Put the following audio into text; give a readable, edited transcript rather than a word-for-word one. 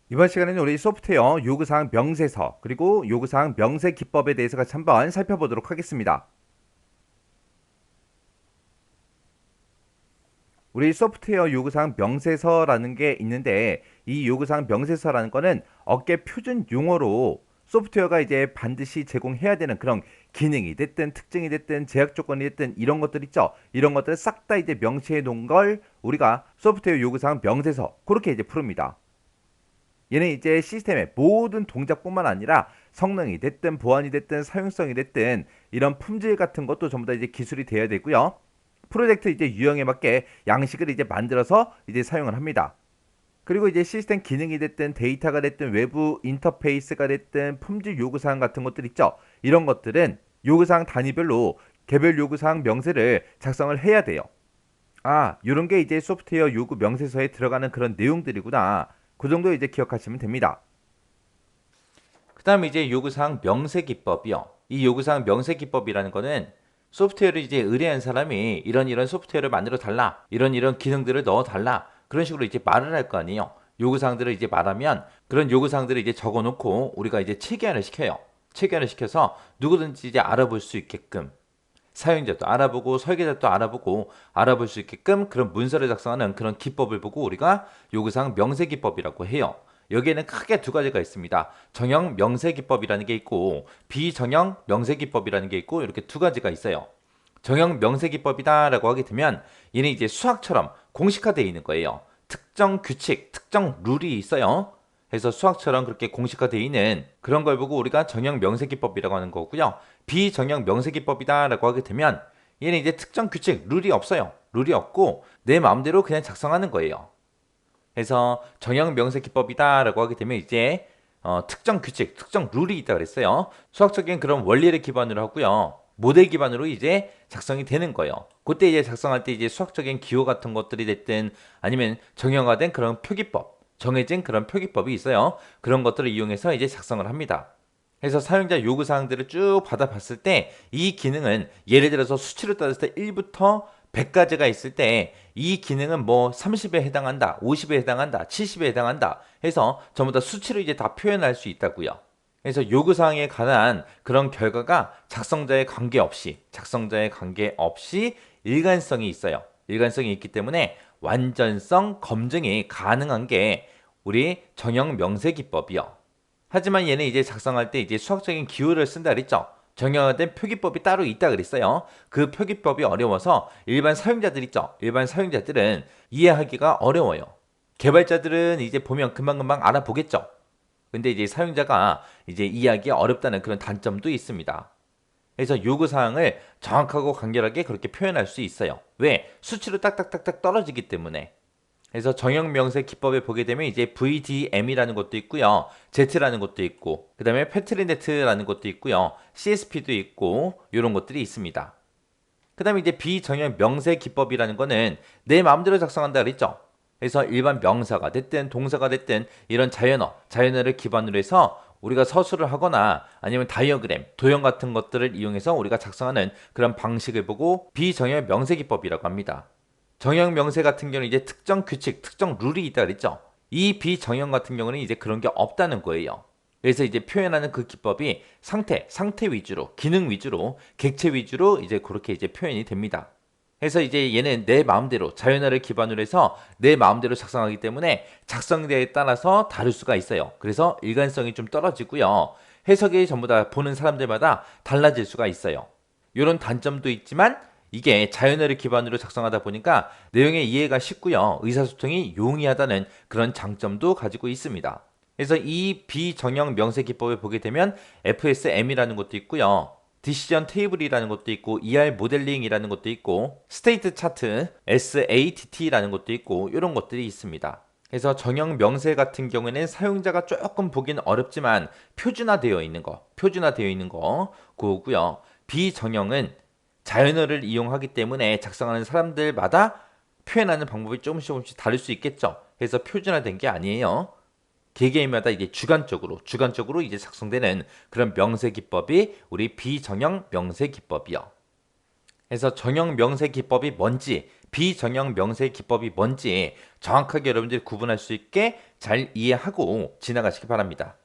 이번 시간에는 우리 소프트웨어 요구사항 명세서 그리고 요구사항 명세 기법에 대해서 같이 한번 살펴보도록 하겠습니다. 우리 소프트웨어 요구사항 명세서라는 게 있는데 이 요구사항 명세서라는 거는 업계 표준 용어로 소프트웨어가 이제 반드시 제공해야 되는 그런 기능이 됐든 특징이 됐든 제약 조건이 됐든 이런 것들 있죠. 이런 것들을 싹 다 이제 명시해 놓은 걸 우리가 소프트웨어 요구사항 명세서 그렇게 이제 부릅니다. 얘는 이제 시스템의 모든 동작뿐만 아니라 성능이 됐든 보안이 됐든 사용성이 됐든 이런 품질 같은 것도 전부 다 이제 기술이 돼야 되고요. 프로젝트 이제 유형에 맞게 양식을 이제 만들어서 이제 사용을 합니다. 그리고 이제 시스템 기능이 됐든 데이터가 됐든 외부 인터페이스가 됐든 품질 요구사항 같은 것들 있죠. 이런 것들은 요구사항 단위별로 개별 요구사항 명세를 작성을 해야 돼요. 아, 요런 게 이제 소프트웨어 요구 명세서에 들어가는 그런 내용들이구나. 그 정도 이제 기억하시면 됩니다. 그 다음에 이제 요구사항 명세 기법이요. 이 요구사항 명세 기법이라는 거는 소프트웨어를 이제 의뢰한 사람이 이런 소프트웨어를 만들어 달라. 이런 기능들을 넣어 달라. 그런 식으로 이제 말을 할 거 아니에요. 요구사항들을 이제 말하면 그런 요구사항들을 이제 적어 놓고 우리가 이제 체계화를 시켜요. 체계화를 시켜서 누구든지 이제 알아볼 수 있게끔 사용자도 알아보고 설계자도 알아보고 알아볼 수 있게끔 그런 문서를 작성하는 그런 기법을 보고 우리가 요구사항 명세 기법이라고 해요. 여기에는 크게 두 가지가 있습니다. 정형 명세 기법이라는 게 있고 비정형 명세 기법이라는 게 있고 이렇게 두 가지가 있어요. 정형 명세 기법이다라고 하게 되면 얘는 이제 수학처럼 공식화되어 있는 거예요. 특정 규칙, 특정 룰이 있어요. 그래서 수학처럼 그렇게 공식화되어 있는 그런 걸 보고 우리가 정형 명세기법이라고 하는 거고요. 비정형 명세기법이다라고 하게 되면 얘는 이제 특정 규칙, 룰이 없어요. 룰이 없고 내 마음대로 그냥 작성하는 거예요. 그래서 정형 명세기법이다라고 하게 되면 이제 특정 규칙, 특정 룰이 있다 그랬어요. 수학적인 그런 원리를 기반으로 하고요. 모델 기반으로 이제 작성이 되는 거예요. 그때 이제 작성할 때 이제 수학적인 기호 같은 것들이 됐든 아니면 정형화된 그런 표기법, 정해진 그런 표기법이 있어요. 그런 것들을 이용해서 이제 작성을 합니다. 그래서 사용자 요구 사항들을 쭉 받아봤을 때 이 기능은 예를 들어서 수치로 따졌을 때 1부터 100까지가 있을 때 이 기능은 뭐 30에 해당한다, 50에 해당한다, 70에 해당한다 해서 전부 다 수치로 이제 다 표현할 수 있다고요. 그래서 요구사항에 관한 그런 결과가 작성자의 관계없이 일관성이 있어요. 일관성이 있기 때문에 완전성 검증이 가능한 게 우리 정형 명세 기법이요. 하지만 얘는 이제 작성할 때 이제 수학적인 기호를 쓴다 그랬죠. 정형화된 표기법이 따로 있다 그랬어요. 그 표기법이 어려워서 일반 사용자들 있죠. 일반 사용자들은 이해하기가 어려워요. 개발자들은 이제 보면 금방금방 알아보겠죠. 근데 이제 사용자가 이제 이해하기 어렵다는 그런 단점도 있습니다. 그래서 요구사항을 정확하고 간결하게 그렇게 표현할 수 있어요. 왜? 수치로 딱딱딱딱 떨어지기 때문에. 그래서 정형 명세 기법에 보게 되면 이제 VDM이라는 것도 있고요. Z라는 것도 있고, 그 다음에 패트리네트라는 것도 있고요. CSP도 있고, 이런 것들이 있습니다. 그 다음에 이제 비정형 명세 기법이라는 거는 내 마음대로 작성한다 그랬죠. 그래서 일반 명사가 됐든 동사가 됐든 이런 자연어를 기반으로 해서 우리가 서술을 하거나 아니면 다이어그램, 도형 같은 것들을 이용해서 우리가 작성하는 그런 방식을 보고 비정형 명세 기법이라고 합니다. 정형 명세 같은 경우는 이제 특정 규칙, 특정 룰이 있다 그랬죠. 이 비정형 같은 경우는 이제 그런 게 없다는 거예요. 그래서 이제 표현하는 그 기법이 상태 위주로, 기능 위주로, 객체 위주로 이제 그렇게 이제 표현이 됩니다. 그래서 이제 얘는 내 마음대로 자연어를 기반으로 해서 내 마음대로 작성하기 때문에 작성대에 따라서 다를 수가 있어요. 그래서 일관성이 좀 떨어지고요. 해석이 전부 다 보는 사람들마다 달라질 수가 있어요. 이런 단점도 있지만 이게 자연어를 기반으로 작성하다 보니까 내용의 이해가 쉽고요. 의사소통이 용이하다는 그런 장점도 가지고 있습니다. 그래서 이 비정형 명세 기법을 보게 되면 FSM이라는 것도 있고요. 디시전 테이블이라는 것도 있고 ER 모델링이라는 것도 있고 스테이트 차트 SATT라는 것도 있고 이런 것들이 있습니다. 그래서 정형 명세 같은 경우에는 사용자가 조금 보기는 어렵지만 표준화되어 있는 거 그거고요. 비정형은 자연어를 이용하기 때문에 작성하는 사람들마다 표현하는 방법이 조금씩 다를 수 있겠죠. 그래서 표준화된 게 아니에요. 개개인마다 이제 주관적으로 이제 작성되는 그런 명세 기법이 우리 비정형 명세 기법이요. 그래서 정형 명세 기법이 뭔지 비정형 명세 기법이 뭔지 정확하게 여러분들이 구분할 수 있게 잘 이해하고 지나가시기 바랍니다.